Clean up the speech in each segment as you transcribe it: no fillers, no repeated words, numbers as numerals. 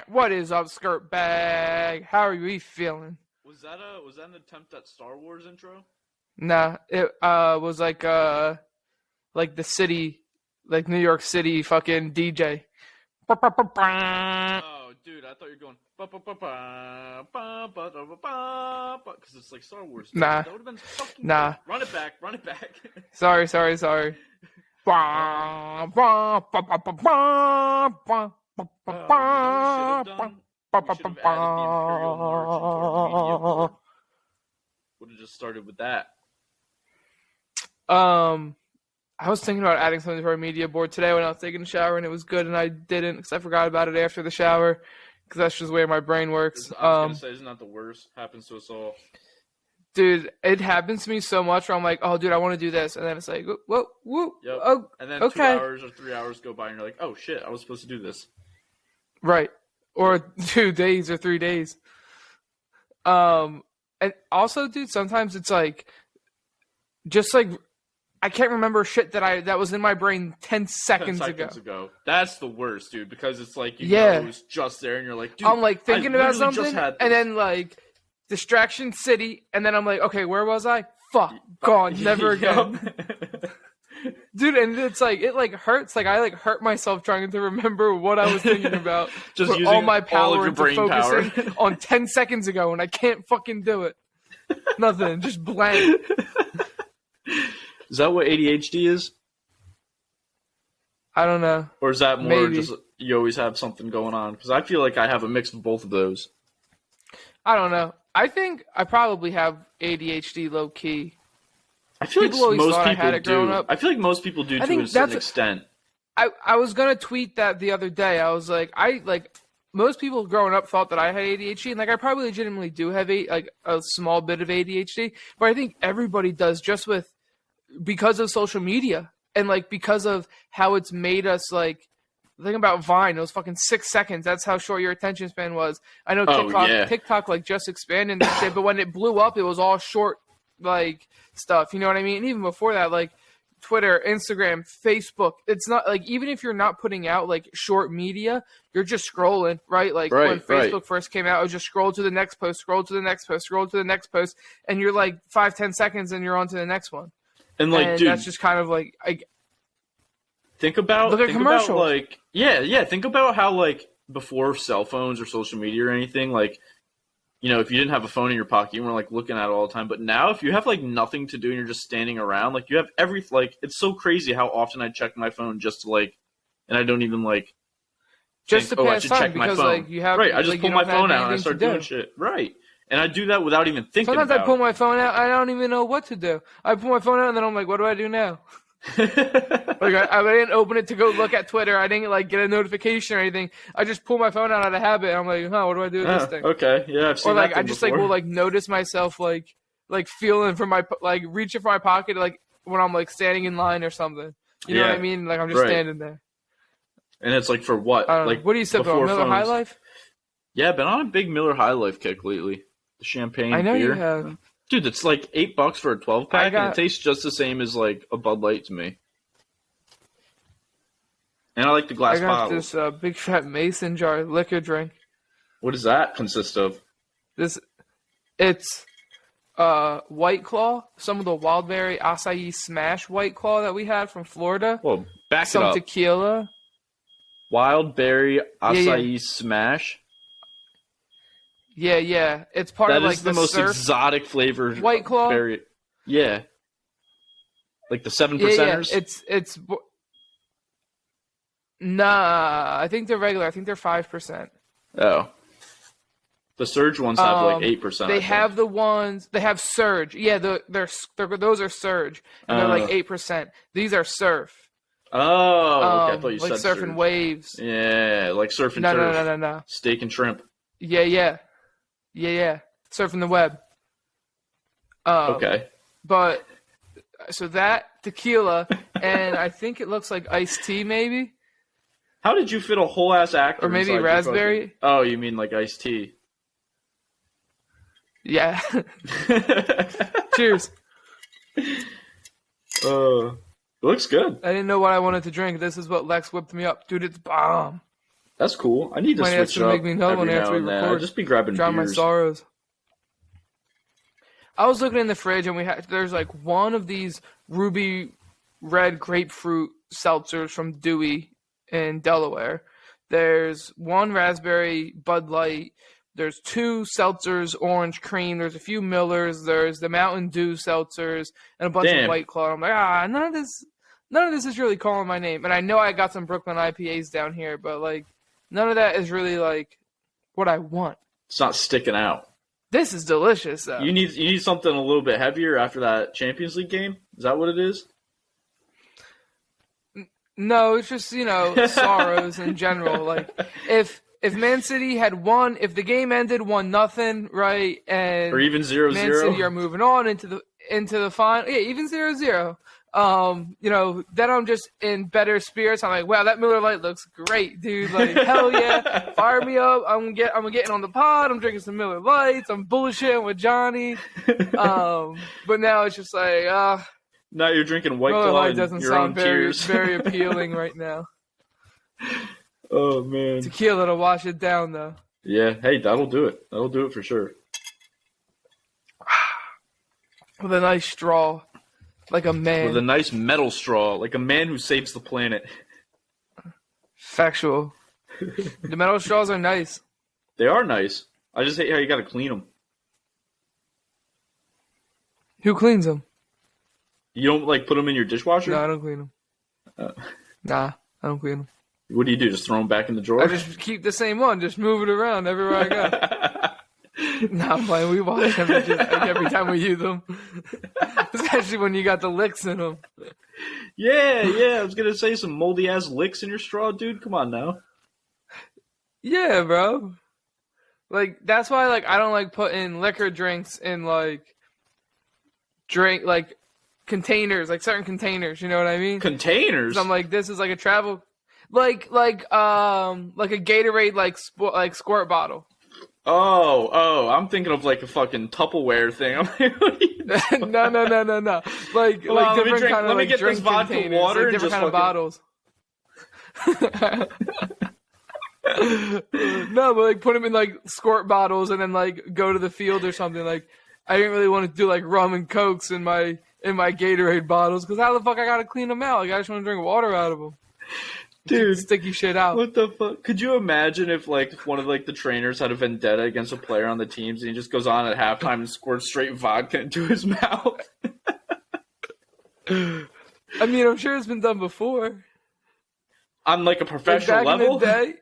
What is up, skirt bag? How are we feeling? Was that an attempt at Star Wars intro? Nah, it was like the city, like New York City fucking DJ. Oh, dude, I thought you were going because it's like Star Wars. Nah, That would have been fucking nah. Great. Run it back. Sorry. You should have added the Imperial March into our media board. Would have just started with that. I was thinking about adding something to our media board today when I was taking a shower, and it was good, and I didn't because I forgot about it after the shower because that's just the way my brain works. I was gonna say, isn't that the worst? Happens to us all. Dude, it happens to me so much where I'm like, oh, dude, I want to do this. And then it's like, whoa. Yep. Oh, and then okay. 2 hours or 3 hours go by and you're like, oh, shit, I was supposed to do this. Right. Or 2 days or 3 days. And also, dude, sometimes it's like, just like, I can't remember shit that was in my brain 10 seconds ago. That's the worst, dude, because it's like, know it was just there and you're like, dude, I'm like thinking about something and then like, Distraction City, and then I'm like, okay, where was I? Fuck, gone, never again. Dude, and it's like, it like hurts. Like, I like hurt myself trying to remember what I was thinking about. Just put using all my power into brain focusing on 10 seconds ago, and I can't fucking do it. Nothing, just blank. Is that what ADHD is? I don't know. Or is that more Maybe. just you always have something going on? Because I feel like I have a mix of both of those. I don't know. I think I probably have ADHD low key. I feel People like most people had it growing do. Up. I feel like most people do to a certain extent. I was gonna tweet that the other day. I was like, most people growing up thought that I had ADHD, and like I probably legitimately do have a small bit of ADHD, but I think everybody does just because of social media and like because of how it's made us like. The thing about Vine, it was fucking 6 seconds. That's how short your attention span was. I know TikTok like just expanded and shit, but when it blew up, it was all short like stuff. You know what I mean? And even before that, like Twitter, Instagram, Facebook. It's not like even if you're not putting out like short media, you're just scrolling, right? Like when Facebook first came out, I was just scroll to the next post, scroll to the next post, scroll to the next post, and you're like 5-10 seconds, and you're on to the next one. And like, dude, that's just kind of like Think about like think about how like before cell phones or social media or anything, like, you know, if you didn't have a phone in your pocket, you weren't like looking at it all the time. But now if you have like nothing to do and you're just standing around, like you have it's so crazy how often I check my phone just to like, and I don't even like just think, to I pass should time check my because phone. Like you have I just like, pull my phone out and I anything start doing shit. Right. And I do that without even thinking Sometimes about I pull my phone out, I don't even know what to do. I pull my phone out and then I'm like, what do I do now? Like I didn't open it to go look at Twitter. I didn't like get a notification or anything. I just pull my phone out of habit. And I'm like, what do I do with this thing? Okay, yeah, I've seen or like that I just before. like will like notice myself like feeling for my like reaching for my pocket like when I'm like standing in line or something. You know what I mean? Like I'm just standing there. And it's like for what? I don't know. Like what do you say about Miller High Life? Yeah, been on a big Miller High Life kick lately. The champagne. I know beer. you have. Dude, it's like $8 for a 12-pack, and it tastes just the same as like a Bud Light to me. And I like the glass bottles. This big fat mason jar liquor drink. What does that consist of? It's White Claw, some of the Wildberry Acai Smash White Claw that we had from Florida. Well, back some it up. Tequila. Wildberry Acai Smash. Yeah. It's part of like the most exotic flavored White Claw. Berry. Yeah. Like the 7%ers? Yeah. It's Nah, I think they're regular. I think they're 5%. Oh. The Surge ones have like 8%. They have the ones. They have Surge. Yeah, those are Surge, and they're like 8%. These are Surf. Oh, okay. I thought you like said surfing Surge. Waves. Yeah, like surfing turf. No. Steak and shrimp. Yeah. Surfing the web. Okay. But so that tequila, and I think it looks like iced tea, maybe. How did you fit a whole ass actor? Or maybe raspberry? Oh, you mean like iced tea? Yeah. Cheers. It looks good. I didn't know what I wanted to drink. This is what Lex whipped me up. Dude, it's bomb. That's cool. I need to Might have switch to up make me another one every after now we and then. record. I'd just be grabbing Drown my beers. sorrows. I was looking in the fridge and there's like one of these ruby red grapefruit seltzers from Dewey in Delaware. There's one raspberry Bud Light. There's two seltzers, orange cream. There's a few Millers. There's the Mountain Dew seltzers and a bunch of White Claw. I'm like, none of this is really calling my name. And I know I got some Brooklyn IPAs down here, but like none of that is really like what I want. It's not sticking out. This is delicious, though. You need something a little bit heavier after that Champions League game? Is that what it is? No, it's just, sorrows in general. Like, if Man City had won, if the game ended 1-0, right, and or even 0-0, Man City are moving on into the final, yeah, even 0-0. Then I'm just in better spirits. I'm like, wow, that Miller Lite looks great, dude. Like, hell yeah, fire me up. I'm getting on the pod. I'm drinking some Miller Lights. I'm bullshitting with Johnny. But now it's just like, now you're drinking White Miller Claw Lite and doesn't your sound own very, tears. very appealing right now. Oh man, Tequila to wash it down, though. Yeah, hey, that'll do it. That'll do it for sure. With a nice straw. Like a man. With a nice metal straw, like a man who saves the planet. Factual. The metal straws are nice. They are nice. I just hate how you gotta clean them. Who cleans them? You don't, put them in your dishwasher? No, I don't clean them. Nah, I don't clean them. What do? Just throw them back in the drawer? I just keep the same one. Just move it around everywhere I go. Nah, I'm playing. We wash them every time we use them. Especially when you got the licks in them. Yeah. I was going to say some moldy-ass licks in your straw, dude. Come on now. Yeah, bro. That's why, I don't like putting liquor drinks in, containers, certain containers. You know what I mean? Containers? I'm like, this is a travel... Like a Gatorade, squirt bottle. Oh, I'm thinking of a fucking Tupperware thing. I'm like, what are you doing? No. Different kind of let me get drink this vodka containers, water and different just kind of bottles. No, but put them in squirt bottles and then go to the field or something. I didn't really want to do rum and cokes in my Gatorade bottles because how the fuck I gotta clean them out? I just want to drink water out of them. Dude, sticky shit out. What the fuck? Could you imagine if one of the trainers had a vendetta against a player on the teams and he just goes on at halftime and squirts straight vodka into his mouth? I mean, I'm sure it's been done before. On a professional back level? In the day,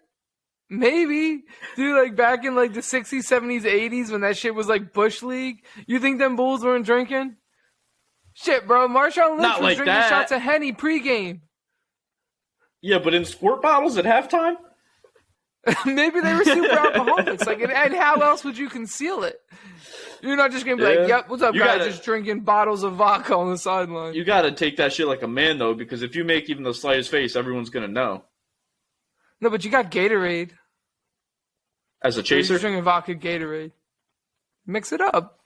maybe. Dude, back in the 60s, 70s, 80s when that shit was Bush League, you think them Bulls weren't drinking? Shit, bro. Marshawn Lynch was drinking shots of Henny pregame. Yeah, but in squirt bottles at halftime? Maybe they were super alcoholics. And how else would you conceal it? You're not just going to be yep, what's up, guys? Just drinking bottles of vodka on the sideline. You got to take that shit like a man, though, because if you make even the slightest face, everyone's going to know. No, but you got Gatorade. As a chaser? You're drinking vodka Gatorade. Mix it up.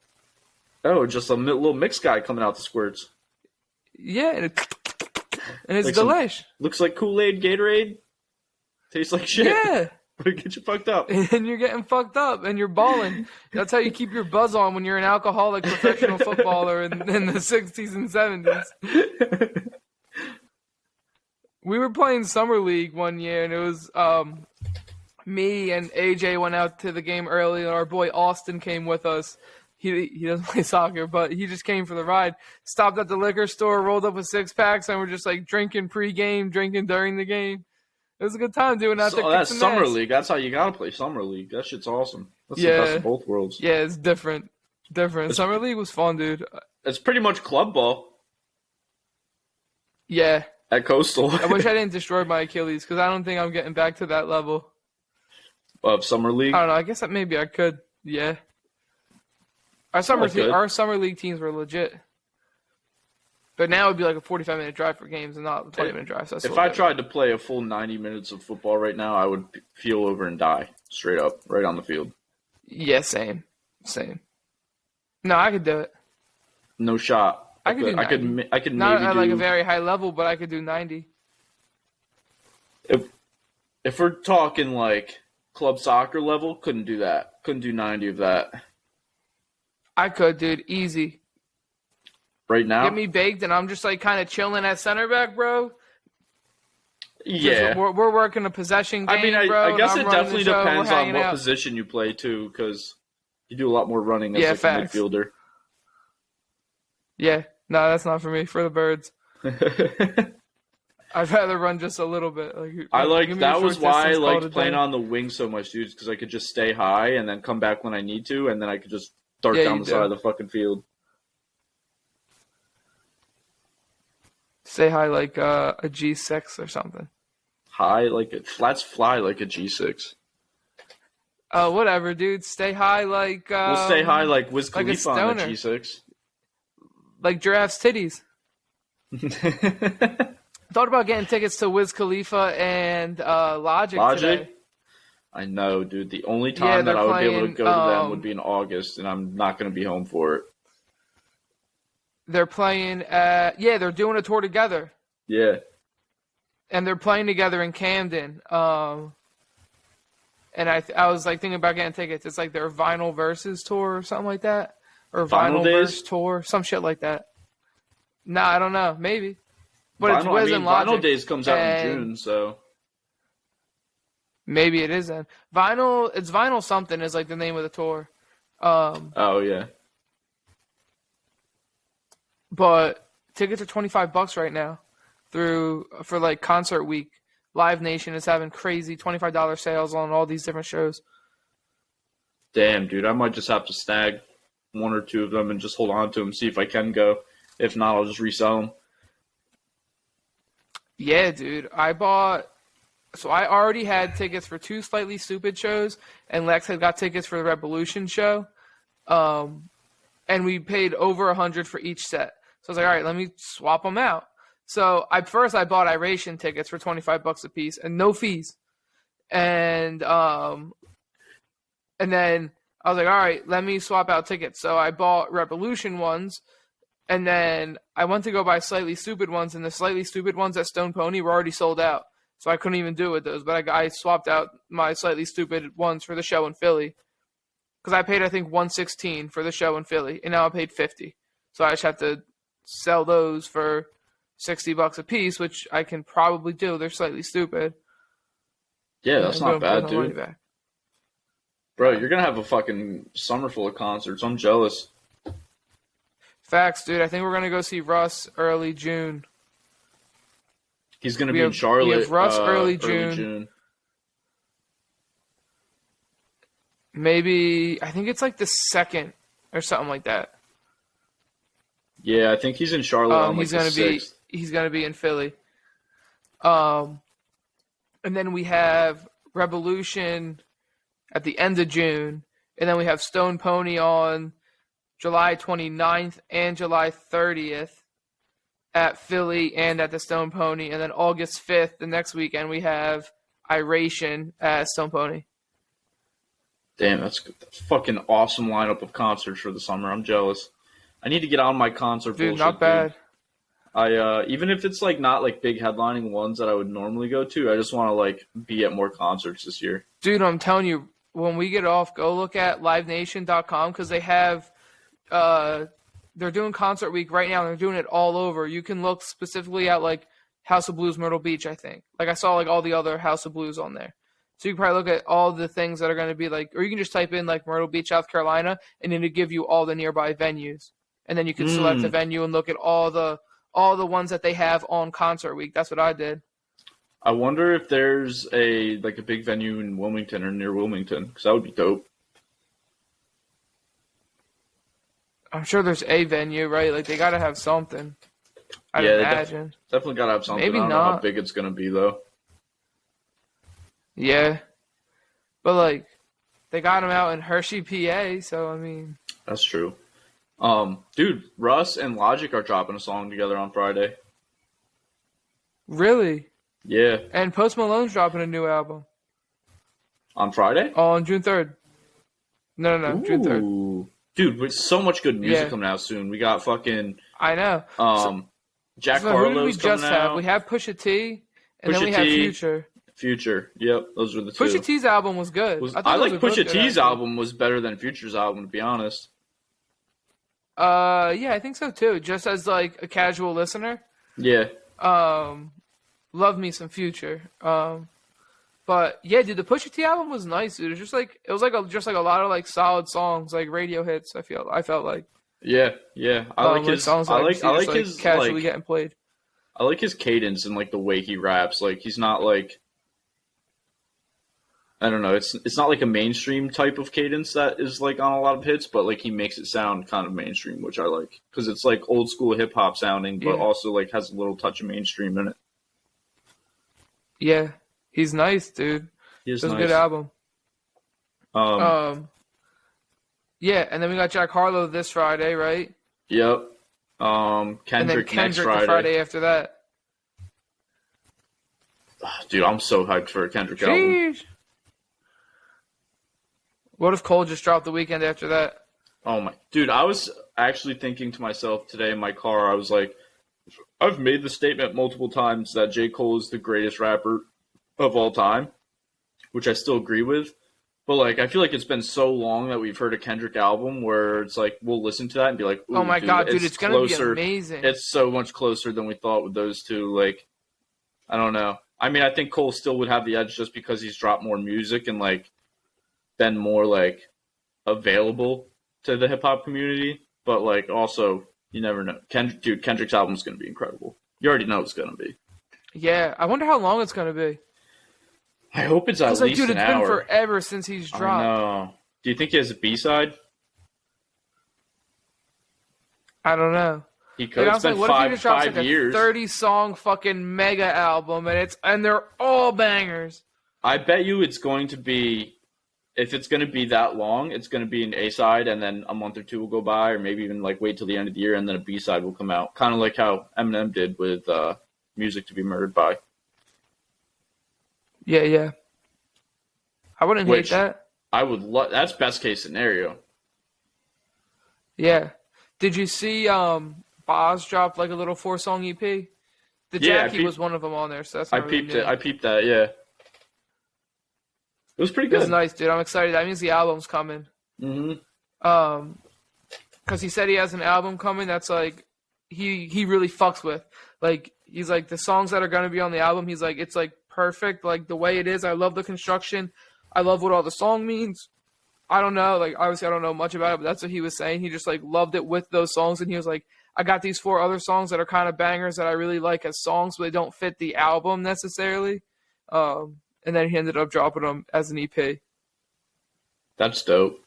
Oh, just a little mix guy coming out the squirts. Yeah, and it's delish. Looks like Kool-Aid, Gatorade. Tastes like shit. Yeah. But it gets you fucked up. And you're getting fucked up and you're balling. That's how you keep your buzz on when you're an alcoholic professional footballer in the 60s and 70s. We were playing Summer League one year, and it was me and AJ went out to the game early, and our boy Austin came with us. He doesn't play soccer, but he just came for the ride. Stopped at the liquor store, rolled up with 6-packs, and we're just drinking pregame, drinking during the game. It was a good time doing that. So, that's Summer League. That's how you gotta play Summer League. That shit's awesome. That's the best of both worlds. Yeah, it's different. Summer League was fun, dude. It's pretty much club ball. Yeah. At Coastal. I wish I didn't destroy my Achilles because I don't think I'm getting back to that level. Of Summer League? I don't know. I guess that maybe I could. Yeah. Our summer league teams were legit. But now it would be a 45-minute drive for games and not a 20-minute drive. So if I tried to play a full 90 minutes of football right now, I would keel over and die. Straight up. Right on the field. Yeah, same. No, I could do it. No shot. I could do 90. I could not maybe at a very high level, but I could do 90. If we're talking like club soccer level, couldn't do that. Couldn't do 90 of that. I could, dude. Easy. Right now? Get me baked, and I'm just like kind of chilling at center back, bro. Yeah. We're working a possession game, I mean, bro. I guess it definitely depends on what out. position you play, too, because you do a lot more running as like facts. a midfielder. Yeah. No, that's not for me. For the birds. I'd rather run just a little bit. That was why I liked playing on the wing so much, dude, because I could just stay high and then come back when I need to, and then I could just dart down the side of the fucking field. Stay high like a G6 or something. Let's fly like a G6. Oh, whatever, dude. Stay high like... we'll stay high like Wiz Khalifa on a G6. Like giraffe's titties. Thought about getting tickets to Wiz Khalifa and Logic today. I know, dude. The only time that I would be able to go to them would be in August, and I'm not going to be home for it. They're playing they're doing a tour together. Yeah. And they're playing together in Camden. And I was like thinking about getting tickets. It's like their Vinyl Versus tour or something like that. Or Vinyl Verse tour, some shit like that. Nah, I don't know. Maybe. But it's Wiz and Logic. Vinyl Days comes out in June, so maybe it isn't. It's Vinyl something is like the name of the tour. Oh yeah. But tickets are $25 right now for like concert week. Live Nation is having crazy $25 sales on all these different shows. Damn, dude, I might just have to snag one or two of them and just hold on to them, see if I can go. If not, I'll just resell them. Yeah, dude. I already had tickets for 2 Slightly Stupid shows, and Lex had got tickets for the Revolution show. And we paid over $100 for each set. So I was like, all right, let me swap them out. So I bought Iration tickets for $25 a piece and no fees. And then I was like, all right, let me swap out tickets. So I bought Revolution ones, and then I went to go buy Slightly Stupid ones, and the Slightly Stupid ones at Stone Pony were already sold out. So I couldn't even do it with those. But I swapped out my Slightly Stupid ones for the show in Philly. Because I paid, I think, $116 for the show in Philly, and now I paid $50. So I just have to sell those for $60 a piece, which I can probably do. They're Slightly Stupid. Yeah, that's not bad, dude. Bro, you're going to have a fucking summer full of concerts. I'm jealous. Facts, dude. I think we're going to go see Russ early June. He's going to be in Charlotte. We have Russ early June. Maybe, I think it's like the 2nd or something like that. Yeah, I think he's in Charlotte on like the 6th. He's going to be in Philly. And then we have Revolution at the end of June. And then we have Stone Pony on July 29th and July 30th at Philly and at the Stone Pony. And then August 5th, the next weekend, we have Iration at Stone Pony. Damn, that's a fucking awesome lineup of concerts for the summer. I'm jealous. I need to get on my concert bullshit. Dude, not bad. Dude. I even if it's like not like big headlining ones that I would normally go to, I just want to like be at more concerts this year. Dude, I'm telling you, when we get off, go look at livenation.com because they have they're doing concert week right now and they're doing it all over. You can look specifically at like House of Blues Myrtle Beach, I think. Like I saw like all the other House of Blues on there. So you can probably look at all the things that are going to be like, or you can just type in like Myrtle Beach, South Carolina, and it'll give you all the nearby venues. And then you can select a venue and look at all the ones that they have on concert week. That's what I did. I wonder if there's a big venue in Wilmington or near Wilmington, because that would be dope. I'm sure there's a venue, right? Like they got to have something. I'd imagine. Definitely got to have something. Maybe I don't not know how big it's going to be though. Yeah, but like they got them out in Hershey, PA. So I mean, that's true. Dude, Russ and Logic are dropping a song together on Friday. Really? Yeah. And Post Malone's dropping a new album. On Friday? On June 3rd. No, June 3rd. Dude, with so much good music coming out soon. We got fucking... I know. Jack Harlow's coming out. We have Pusha T, and then we have Future. Future. Yep, those were the two. Pusha T's album was good. I like Pusha T's album was better than Future's album, to be honest. Yeah, I think so too. Just as like a casual listener. Yeah. Love me some Future. But yeah, dude, the Pusha T album was nice, dude. It was just like a lot of like solid songs, like radio hits. I felt like. Yeah. I like his songs. I like his casually getting played. I like his cadence and like the way he raps. Like he's not like, I don't know. It's not like a mainstream type of cadence that is like on a lot of hits, but like he makes it sound kind of mainstream, which I like because it's like old school hip hop sounding, but also like has a little touch of mainstream in it. Yeah, he's nice, dude. It's a good album. Yeah, and then we got Jack Harlow this Friday, right? Yep. Kendrick next Friday. The Friday after that. Dude, I'm so hyped for a Kendrick album. What if Cole just dropped the weekend after that? Oh my, dude! I was actually thinking to myself today in my car. I was like, I've made the statement multiple times that J. Cole is the greatest rapper of all time, which I still agree with. But like, I feel like it's been so long that we've heard a Kendrick album where it's like we'll listen to that and be like, "Oh my god, dude, it's gonna be amazing!" It's so much closer than we thought with those two. Like, I don't know. I mean, I think Cole still would have the edge just because he's dropped more music and like been more like available to the hip hop community. But like, also, you never know. Kendrick's album's gonna be incredible. You already know it's gonna be. Yeah, I wonder how long it's gonna be. I hope it's at least an hour. It's been forever since he's dropped. I know. Do you think he has a B-side? I don't know. He could. It's been 5 years. A 30-song fucking mega album, and they're all bangers. I bet you it's going to be, if it's going to be that long, it's going to be an A-side, and then a month or two will go by, or maybe even like wait till the end of the year, and then a B-side will come out. Kind of like how Eminem did with Music to Be Murdered By. Yeah. I wouldn't hate that. I would love. That's best case scenario. Yeah. Did you see Boz dropped like a little 4-song EP? The Jackie was one of them on there, so that's not really new. I peeped that, yeah. It was pretty good. It was nice, dude. I'm excited. That means the album's coming. Mm-hmm. Because he said he has an album coming that's like he really fucks with. Like he's like the songs that are gonna be on the album. He's like it's like perfect, like the way it is. I love the construction. I love what all the song means. I don't know, like obviously I don't know much about it, but that's what he was saying. He just like loved it with those songs, and he was like, I got these 4 other songs that are kind of bangers that I really like as songs, but they don't fit the album necessarily. And then he ended up dropping them as an EP. That's dope.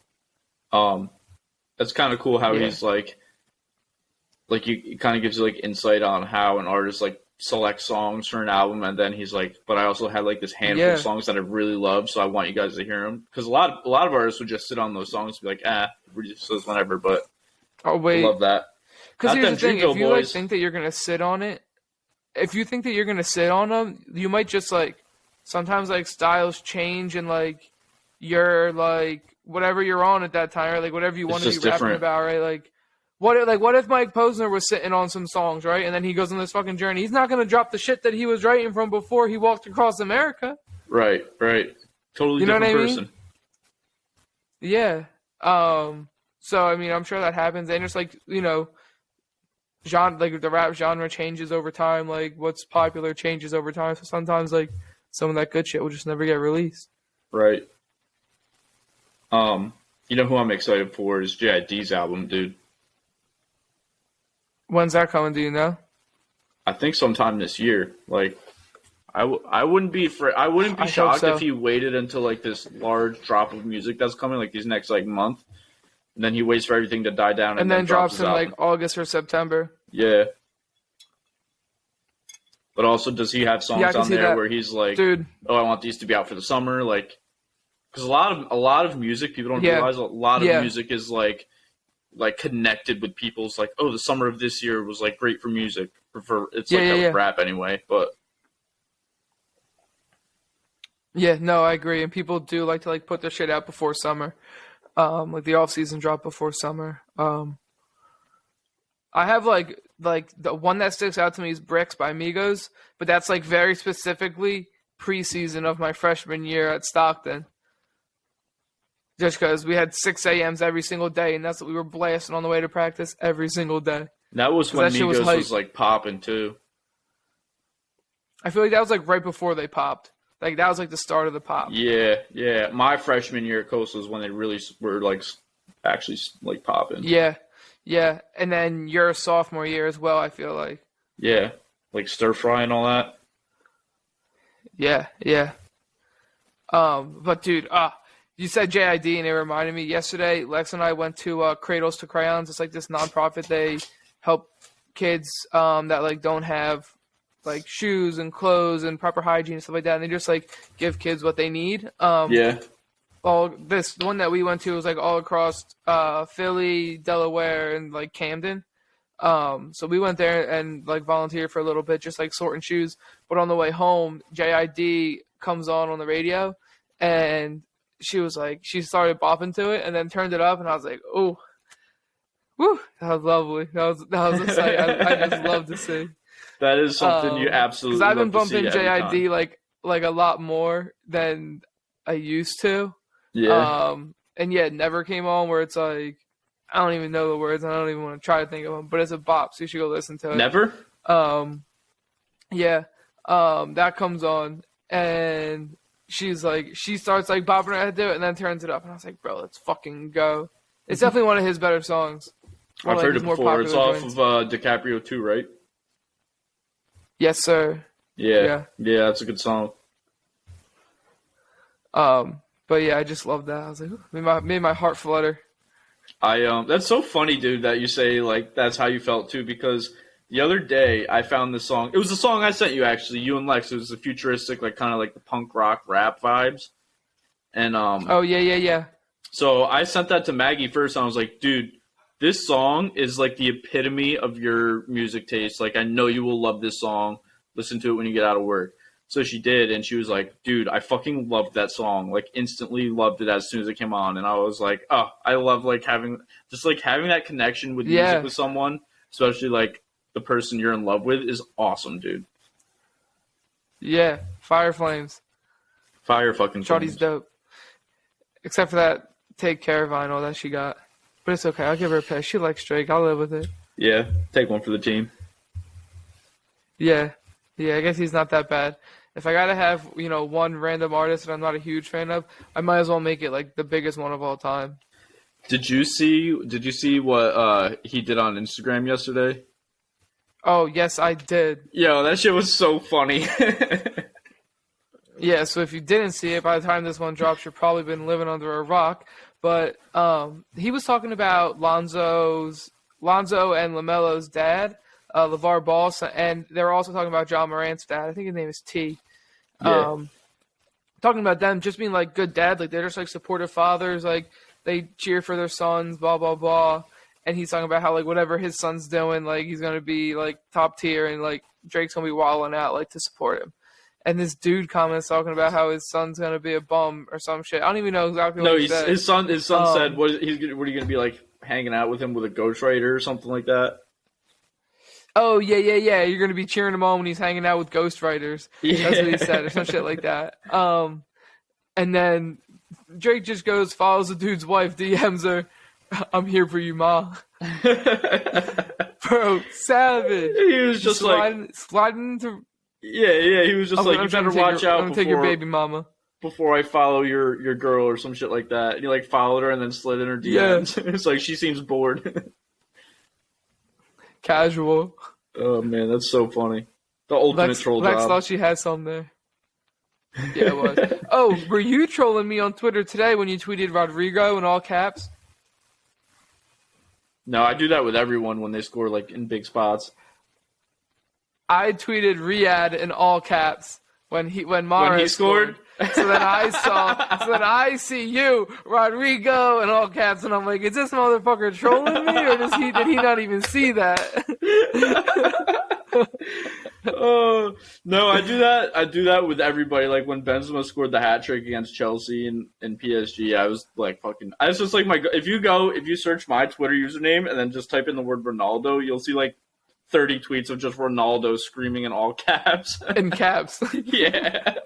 That's kind of cool how he's like it kind of gives you like insight on how an artist like selects songs for an album, and then he's like, but I also had like this handful of songs that I really love, so I want you guys to hear them. Because a lot of artists would just sit on those songs and be like, just whenever. But I love that. Because here's the thing: if you like think that you're gonna sit on it, if you think that you're gonna sit on them, you might just like sometimes like styles change and like you're like whatever you're on at that time, or like whatever you want to be rapping about, right? Like what if Mike Posner was sitting on some songs, right? And then he goes on this fucking journey. He's not gonna drop the shit that he was writing from before he walked across America. Right. Totally different person. Yeah. So I mean, I'm sure that happens, and just like genre, like the rap genre changes over time. Like what's popular changes over time. So sometimes like some of that good shit will just never get released. Right. You know who I'm excited for is J.I.D's album, dude. When's that coming? Do you know? I think sometime this year. Like, I wouldn't be shocked if he waited until like this large drop of music that's coming, like these next like month, and then he waits for everything to die down and then drops in like August or September. Yeah. But also, does he have songs on there where he's like, dude, oh, I want these to be out for the summer, like, because a lot of music people don't realize a lot of music is like connected with people's like, oh, the summer of this year was like great for music. It's like rap anyway, but no, I agree, and people do like to like put their shit out before summer, like the off season drop before summer. I have like the one that sticks out to me is Bricks by Migos, but that's like very specifically preseason of my freshman year at Stockton. Just because we had 6 a.m.s every single day, and that's what we were blasting on the way to practice every single day. That was when Migos was like popping too. I feel like that was like right before they popped. Like that was like the start of the pop. Yeah. My freshman year at Coastal was when they really were like actually like popping. Yeah. And then your sophomore year as well, I feel like. Yeah, like stir fry and all that. Yeah. But dude, you said JID and it reminded me yesterday, Lex and I went to Cradles to Crayons. It's like this nonprofit. They help kids that like don't have like shoes and clothes and proper hygiene and stuff like that. And they just like give kids what they need. The one that we went to was like all across Philly, Delaware, and like Camden. So we went there and like volunteered for a little bit, just like sorting shoes. But on the way home, JID comes on the radio, and she was like, she started bopping to it, and then turned it up, and I was like, oh, woo, that was lovely. That was a sight I just love to see. That is something you absolutely. Because I've been bumping JID like a lot more than I used to. Yeah. And yeah, it never came on where it's like, I don't even know the words. I don't even want to try to think of them. But it's a bop, so you should go listen to it. Never? Yeah. That comes on, and she's like, she starts like bopping her head to it, and then turns it up. And I was like, bro, let's fucking go. It's definitely one of his better songs. I've heard it before. It's off of DiCaprio 2, right? Yes, sir. Yeah, that's a good song. But yeah, I just love that. I was like, made my heart flutter. That's so funny, dude, that you say like that's how you felt too, because the other day I found this song. It was a song I sent you actually, you and Lex. It was the futuristic, like kind of like the punk rock rap vibes. And oh yeah. So I sent that to Maggie first, and I was like, dude, this song is like the epitome of your music taste. Like I know you will love this song. Listen to it when you get out of work. So she did, and she was like, dude, I fucking loved that song. Like, instantly loved it as soon as it came on. And I was like, oh, I love, like, having that connection with music with someone, especially, like, the person you're in love with, is awesome, dude. Yeah, Fire Flames. Fire fucking flames. Shawty's dope. Except for that Take Care vinyl that she got. But it's okay. I'll give her a pass. She likes Drake. I'll live with it. Yeah, take one for the team. Yeah, I guess he's not that bad. If I gotta have, one random artist that I'm not a huge fan of, I might as well make it like the biggest one of all time. Did you see what he did on Instagram yesterday? Oh, yes, I did. Yo, that shit was so funny. Yeah, so if you didn't see it, by the time this one drops, you've probably been living under a rock. But he was talking about Lonzo and LaMelo's dad, LeVar Ball, and they were also talking about John Morant's dad. I think his name is T. Yeah. Talking about them just being like good dad, like they're just like supportive fathers, like they cheer for their sons, blah blah blah. And he's talking about how like whatever his son's doing, like he's gonna be like top tier, and like Drake's gonna be wilding out like to support him. And this dude comments talking about how his son's gonna be a bum or some shit. I don't even know exactly what he said. His son said, "What are you gonna be like hanging out with him with a ghostwriter or something like that?" Oh, yeah. You're going to be cheering him on when he's hanging out with ghostwriters. Yeah. That's what he said, or some shit like that. And then Drake just follows the dude's wife, DMs her, I'm here for you, ma. Bro, savage. He was just sliding into... Yeah, he was just like, you better watch out I'm going to take your baby mama. Before I follow your girl or some shit like that. And he like followed her and then slid in her DMs. Yeah. It's like, she seems bored. Casual. Oh man, that's so funny. The ultimate troll job. Lex thought she had some there. Yeah, it was. Oh, were you trolling me on Twitter today when you tweeted Rodrigo in all caps? No, I do that with everyone when they score like in big spots. I tweeted Riyadh in all caps when Mahrez scored. So then I see you, Rodrigo, in all caps, and I'm like, is this motherfucker trolling me, or did he not even see that? Oh no, I do that with everybody. Like when Benzema scored the hat trick against Chelsea and PSG, I was like I was just like if you search my Twitter username and then just type in the word Ronaldo, you'll see like 30 tweets of just Ronaldo screaming in all caps. In caps. Yeah.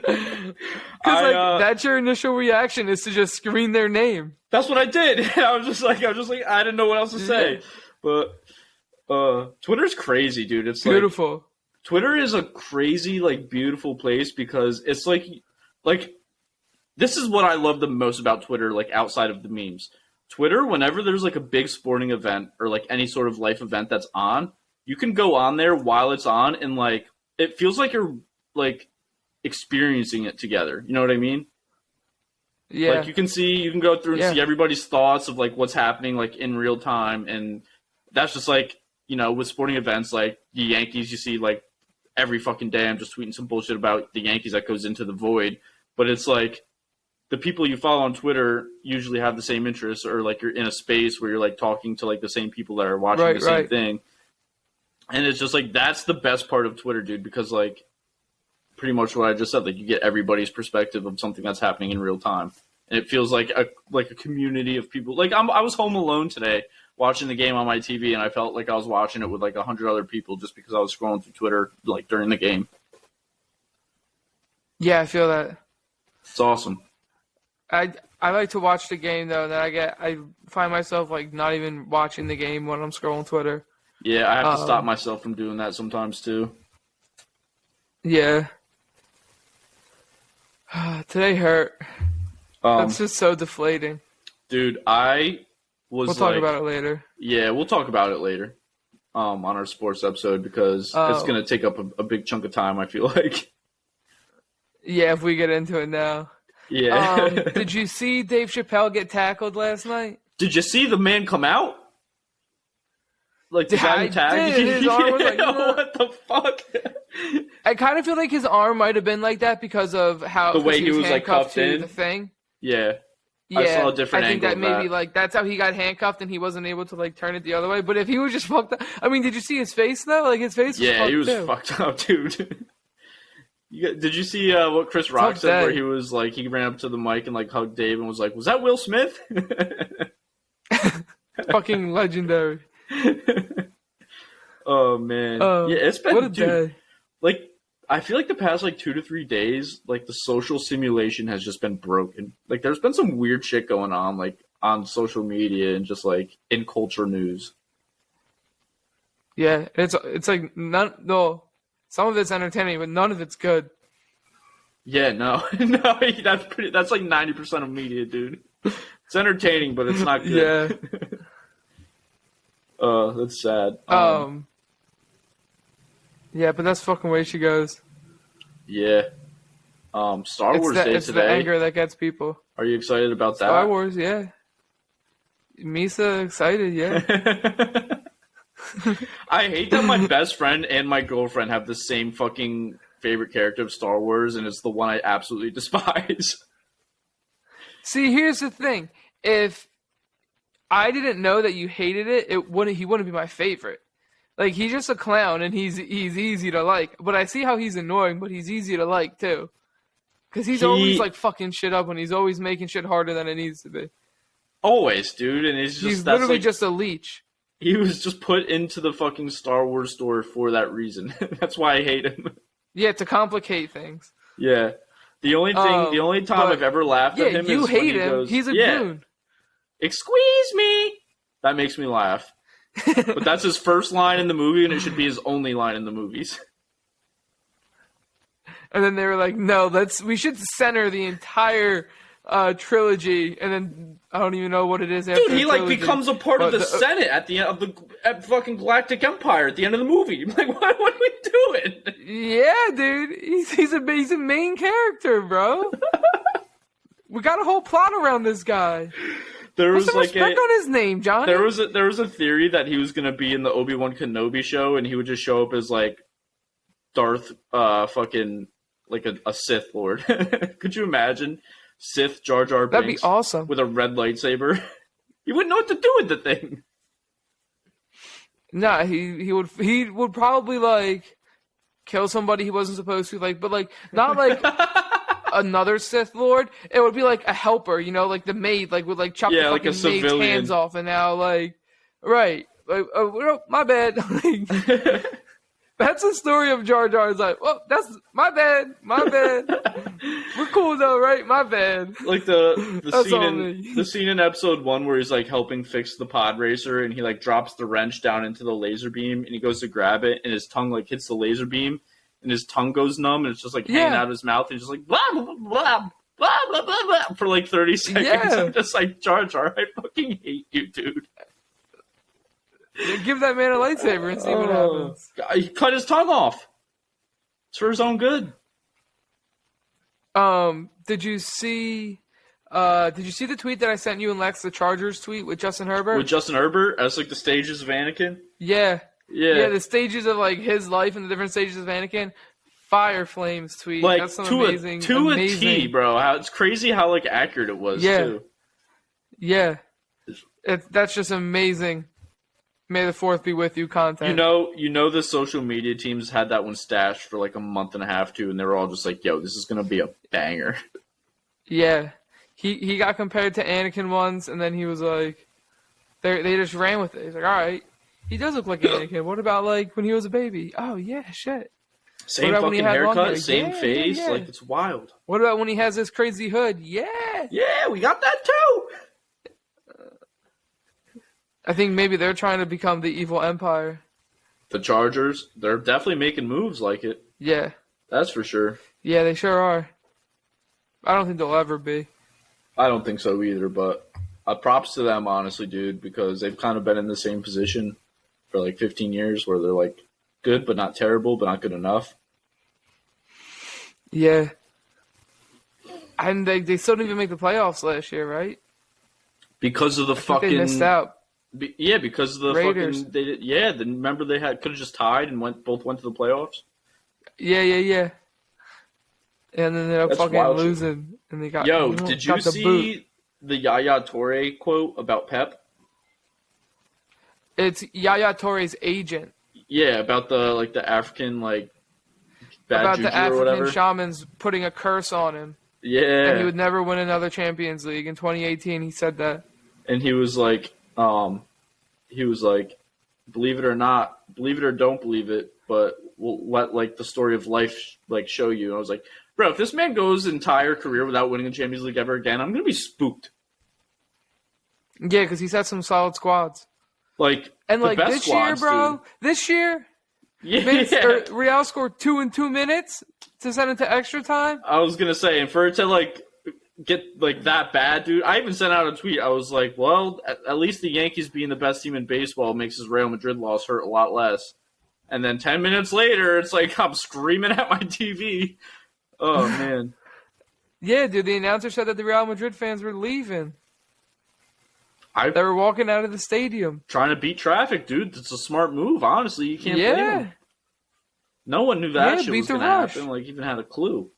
Because like that's your initial reaction is to just scream their name. That's what I did. I was just like, I didn't know what else to say. But Twitter's crazy, dude. It's beautiful. Like, Twitter is a crazy, like, beautiful place because it's like this is what I love the most about Twitter, like, outside of the memes. Twitter, whenever there's, like, a big sporting event or, like, any sort of life event that's on, you can go on there while it's on and, like, it feels like you're, like, experiencing it together. You know what I mean? Yeah. Like, you can go through and see everybody's thoughts of, like, what's happening, like, in real time. And that's just, like, you know, with sporting events, like, the Yankees, you see, like, every fucking day I'm just tweeting some bullshit about the Yankees that goes into the void. But it's, like, the people you follow on Twitter usually have the same interests, or, like, you're in a space where you're, like, talking to, like, the same people that are watching the same thing. And it's just, like, that's the best part of Twitter, dude, because, like, pretty much what I just said, like, you get everybody's perspective of something that's happening in real time. And it feels like a community of people. Like, I was home alone today watching the game on my TV, and I felt like I was watching it with, like, 100 other people just because I was scrolling through Twitter, like, during the game. Yeah, I feel that. It's awesome. I like to watch the game, though, and then I find myself, like, not even watching the game when I'm scrolling Twitter. Yeah, I have to stop myself from doing that sometimes, too. Yeah. Today hurt. That's just so deflating. Dude, we'll talk about it later. Yeah, we'll talk about it later on our sports episode because it's going to take up a big chunk of time, I feel like. Yeah, if we get into it now. Yeah. Did you see Dave Chappelle get tackled last night? Did you see the man come out? Like, the guy tagged? His arm was like, what the fuck? I kind of feel like his arm might have been like that because of how the way he was like cuffed to in the thing. Yeah. Yeah, I saw a different I think angle that of maybe like that's how he got handcuffed and he wasn't able to like turn it the other way. But if he was just fucked up, I mean, did you see his face though? Like his face was fucked he was too. fucked up, dude. Did you see what Chris Rock said where he was like, he ran up to the mic and like hugged Dave and was like, was that Will Smith? Fucking legendary. Oh man. Yeah, it's been, what a day. Like, I feel like the past like 2 to 3 days, like the social simulation has just been broken. Like there's been some weird shit going on, like on social media and just like in culture news. Yeah, it's like some of it's entertaining, but none of it's good. Yeah, no, that's like 90% of media, dude. It's entertaining, but it's not good. Yeah. That's sad. Yeah, but that's fucking way she goes. Yeah. Star Wars Day today. It's the anger that gets people. Are you excited about that? Star Wars, yeah. Misa excited, yeah. I hate that my best friend and my girlfriend have the same fucking favorite character of Star Wars, and it's the one I absolutely despise. See, here's the thing. If I didn't know that you hated it, he wouldn't be my favorite. Like, he's just a clown, and he's easy to like. But I see how he's annoying, but he's easy to like, too. Because he's always, like, fucking shit up, and he's always making shit harder than it needs to be. Always, dude. And he's literally like, just a leech. He was just put into the fucking Star Wars store for that reason. That's why I hate him. Yeah, to complicate things. Yeah. The only time I've ever laughed at him is when he goes, he's a goon. Squeeze me! That makes me laugh. But that's his first line in the movie, and it should be his only line in the movies. And then they were like, no, we should center the entire trilogy, and then I don't even know what it is after. Dude, he like becomes a part of the Senate at the end of the fucking Galactic Empire at the end of the movie. I'm like, what are we doing? Yeah, dude, he's a main character, bro. We got a whole plot around this guy. There was Put some respect on his name, Johnny. There was a theory that he was gonna be in the Obi-Wan Kenobi show, and he would just show up as like Darth, fucking like a Sith Lord. Could you imagine Sith Jar Jar Binks? That'd be awesome with a red lightsaber. You wouldn't know what to do with the thing. Nah, he would probably like kill somebody he wasn't supposed to, like, but like not like. Another Sith Lord, it would be like a helper, you know, like the maid, like would like chop the fucking maid's hands off, and now like, right, like, my bad. That's the story of Jar Jar. It's like, well, that's my bad. We're cool though, right? My bad. Like the scene in episode 1 where he's like helping fix the pod racer, and he like drops the wrench down into the laser beam, and he goes to grab it, and his tongue like hits the laser beam, and his tongue goes numb, and it's just like hanging out of his mouth, and he's just like blah blah blah blah blah blah blah for like 30 seconds. Yeah. I'm just like, Jar Jar, I fucking hate you, dude. Give that man a lightsaber and see what happens. He cut his tongue off. It's for his own good. Did you see the tweet that I sent you and Lex, the Chargers tweet with Justin Herbert? With Justin Herbert as like the stages of Anakin? Yeah. Yeah, the stages of like his life and the different stages of Anakin. Fire Flames tweet. Like that's amazing. To a T, bro. It's crazy how like accurate it was too. Yeah. That's just amazing. May the 4th be with you content. You know the social media teams had that one stashed for like a month and a half too, and they were all just like, yo, this is gonna be a banger. Yeah. He got compared to Anakin once, and then he was like, they just ran with it. He's like, all right, he does look like Anakin. What about like when he was a baby? Oh yeah, shit. Same fucking haircut, same face. Yeah. Like, it's wild. What about when he has this crazy hood? Yeah. Yeah, we got that too. I think maybe they're trying to become the evil empire. The Chargers, they're definitely making moves like it. Yeah. That's for sure. Yeah, they sure are. I don't think they'll ever be. I don't think so either, but props to them, honestly, dude, because they've kind of been in the same position for like 15 years where they're like good but not terrible but not good enough. Yeah. And they still didn't even make the playoffs last year, right? Because of the fucking... they missed out. Because of the Raiders. fucking... remember they could have just tied and both went to the playoffs? Yeah. And then they're fucking losing. And they got... Yo, did you see the Yaya Toure quote about Pep? It's Yaya Toure's agent. Yeah, about the African, like, bad about juju the African or whatever. shamans putting a curse on him. Yeah. And he would never win another Champions League. In 2018, he said that. And he was like, believe it or not, believe it or don't believe it, but we'll let, like, the story of life, like, show you. And I was like, bro, if this man goes his entire career without winning a Champions League ever again, I'm going to be spooked. Yeah, because he's had some solid squads. Like, and like best this squads, year, bro, dude. This year, Real scored 2 in 2 minutes to send it to extra time. I was going to say, and for it to, like, get, like, that bad, dude, I even sent out a tweet. I was like, well, at least the Yankees being the best team in baseball makes his Real Madrid loss hurt a lot less. And then 10 minutes later, it's like I'm screaming at my TV. Oh, man. Yeah, dude, the announcer said that the Real Madrid fans were leaving. They were walking out of the stadium. Trying to beat traffic, dude. It's a smart move, honestly. You can't blame them. No one knew that shit was going to happen. Like, even had a clue.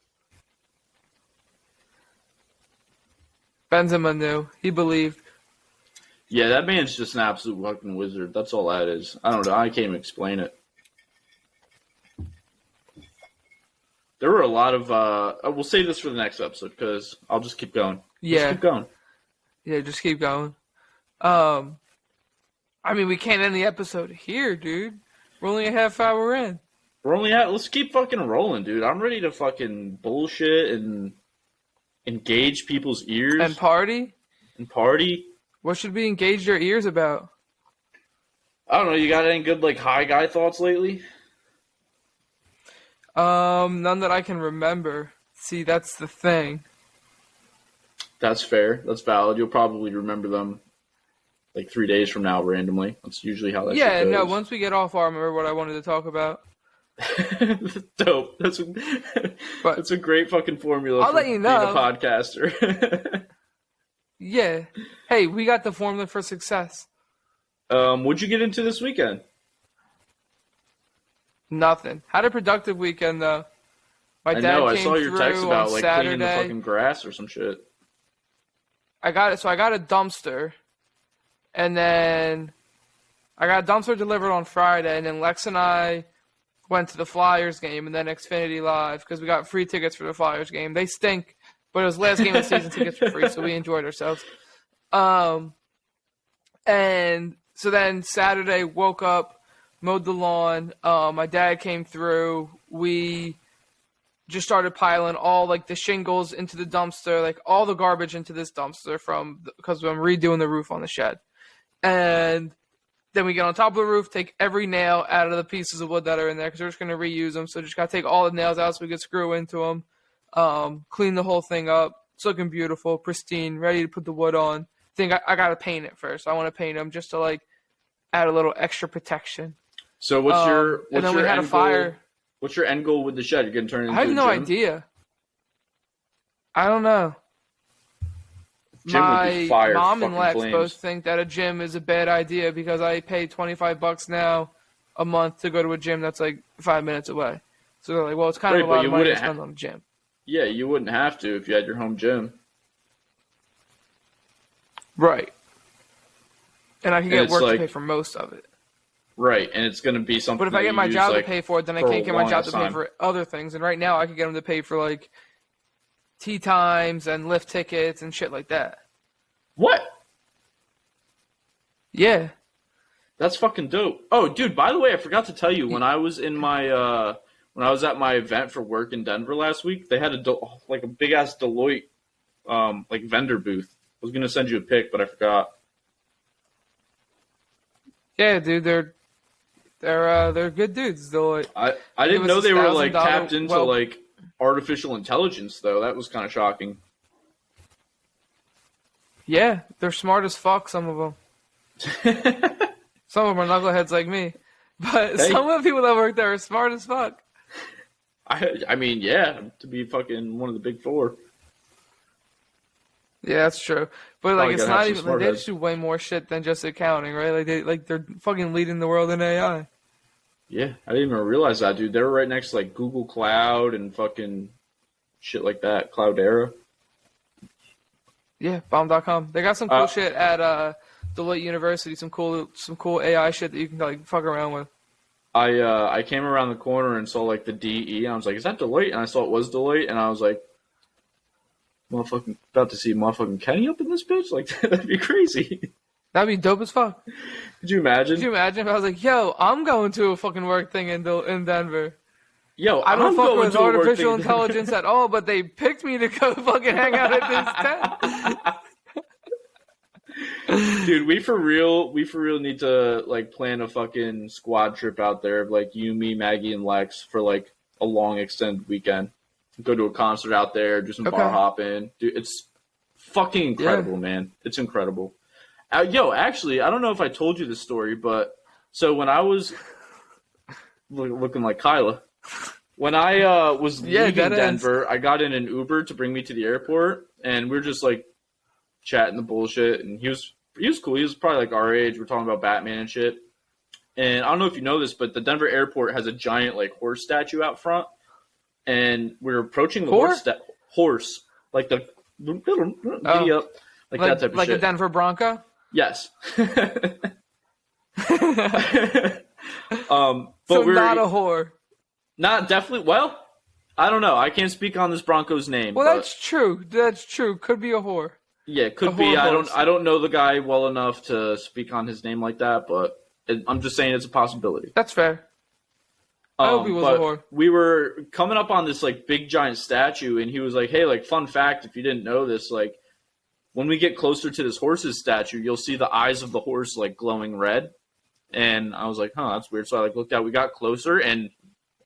Benzema knew. He believed. Yeah, that man's just an absolute fucking wizard. That's all that is. I don't know. I can't even explain it. There were a lot of... we'll save this for the next episode, because I'll just keep going. Yeah. Just keep going. Yeah, just keep going. I mean, we can't end the episode here, dude. We're only a half hour in. Let's keep fucking rolling, dude. I'm ready to fucking bullshit and engage people's ears. And party? What should we engage your ears about? I don't know. You got any good, like, high guy thoughts lately? None that I can remember. See, that's the thing. That's fair. That's valid. You'll probably remember them like 3 days from now randomly. That's usually how that shit goes. Yeah, no, once we get off, I'll remember what I wanted to talk about. Dope. That's a great fucking formula I'll let you know. Being a podcaster. Yeah. Hey, we got the formula for success. What'd you get into this weekend? Nothing. Had a productive weekend, though. My dad I came saw your text about, like, Saturday. cleaning the fucking grass or some shit. I got a dumpster, and then I got a dumpster delivered on Friday, and then Lex and I went to the Flyers game and then Xfinity Live because we got free tickets for the Flyers game. They stink, but it was last game of the season, tickets for free, so we enjoyed ourselves. And so then Saturday woke up, mowed the lawn. My dad came through. We just started piling all like the shingles into the dumpster, like all the garbage into this dumpster because I'm redoing the roof on the shed. And then we get on top of the roof, take every nail out of the pieces of wood that are in there because we're just going to reuse them. So just got to take all the nails out so we can screw into them, clean the whole thing up. It's looking beautiful, pristine, ready to put the wood on. I got to paint it first. I want to paint them just to like add a little extra protection. So what's your and then we had a fire. What's your end goal with the shed? You're going to turn it into I have no idea. I don't know. Gym would be fire. My mom and Lex flames. both think that a gym is a bad idea because I pay $25 now a month to go to a gym that's like 5 minutes away. So they're like, well, it's kind of a lot of money to spend on a gym. Yeah, you wouldn't have to if you had your home gym. Right. And I can get work to pay for most of it. Right, and it's going to be something. But if I get my job to pay for it, then I can't get my job to pay for other things. And right now, I could get them to pay for like tea times and lift tickets and shit like that. What? Yeah. That's fucking dope. Oh, dude, by the way, I forgot to tell you, when I was in my when I was at my event for work in Denver last week, they had a big ass Deloitte like vendor booth. I was going to send you a pic, but I forgot. Yeah, dude, they're good dudes. Deloitte. I didn't know they were like tapped into like artificial intelligence though. That was kind of shocking. Yeah, they're smart as fuck. Some of them. Some of them are knuckleheads like me, but some of the people that work there are smart as fuck. I mean, yeah, to be fucking one of the big four. Yeah, that's true. But like, it's not even like they just do way more shit than just accounting, right? They're fucking leading the world in AI. Yeah, I didn't even realize that, dude. They were right next to like Google Cloud and fucking shit like that, Cloudera. Yeah, bomb.com. They got some cool shit at Deloitte University. Some cool AI shit that you can like fuck around with. I came around the corner and saw like the DE. And I was like, "Is that Deloitte?" And I saw it was Deloitte, and I was like, "Motherfucking about to see motherfucking Kenny up in this bitch? Like that'd be crazy." That'd be dope as fuck. Could you imagine? Could you imagine if I was like, "Yo, I'm going to a fucking work thing in Denver." Yo, I don't fuck with artificial intelligence at all, but they picked me to go fucking hang out at this tent. Dude, we for real need to like plan a fucking squad trip out there of like you, me, Maggie, and Lex for like a long extended weekend. Go to a concert out there, do some bar hopping. Dude, it's fucking incredible, man. It's incredible. Yo, actually, I don't know if I told you this story, but so when I was looking like Kyla, when I was leaving Denver, I got in an Uber to bring me to the airport, and we were just like chatting the bullshit, and he was cool. He was probably like our age. We're talking about Batman and shit. And I don't know if you know this, but the Denver airport has a giant like horse statue out front, and we're approaching the horse, like the giddy up, like that type of shit. Like the Denver Bronco. Yes. But so we're not a whore. Not definitely. Well, I don't know. I can't speak on this Bronco's name. Well, that's true. That's true. Could be a whore. Yeah, it could be. I don't know the guy well enough to speak on his name like that, but I'm just saying it's a possibility. That's fair. I hope he was a whore. We were coming up on this like big giant statue, and he was like, "Hey, like fun fact, if you didn't know this, like when we get closer to this horse's statue, you'll see the eyes of the horse like glowing red." And I was like, "Huh, that's weird." So I like looked out. We got closer, and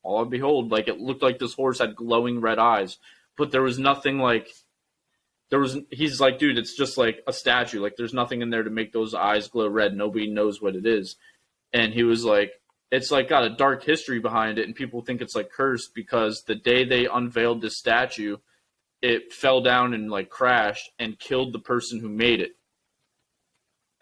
all and behold, like it looked like this horse had glowing red eyes, but there was nothing like. He's like, dude, it's just like a statue. Like, there's nothing in there to make those eyes glow red. Nobody knows what it is. And he was like, it's like got a dark history behind it, and people think it's like cursed because the day they unveiled this statue, it fell down and like crashed and killed the person who made it.